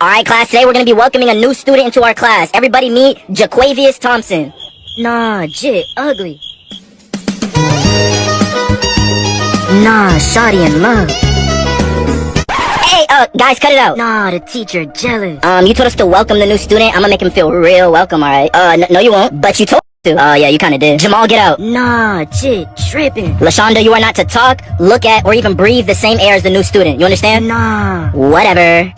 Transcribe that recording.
Alright, class, today we're gonna be welcoming a new student into our class. Everybody meet Jaquavius Thompson. Nah, Jit, ugly. Nah, shawty in love. Hey, guys, cut it out. Nah, the teacher jealous. You told us to welcome the new student. I'm gonna make him feel real welcome, alright? No you won't, but you told to. Yeah, you kinda did. Jamal, get out. Nah, Jit, tripping. LaShonda, you are not to talk, look at, or even breathe the same air as the new student. You understand? Nah. Whatever.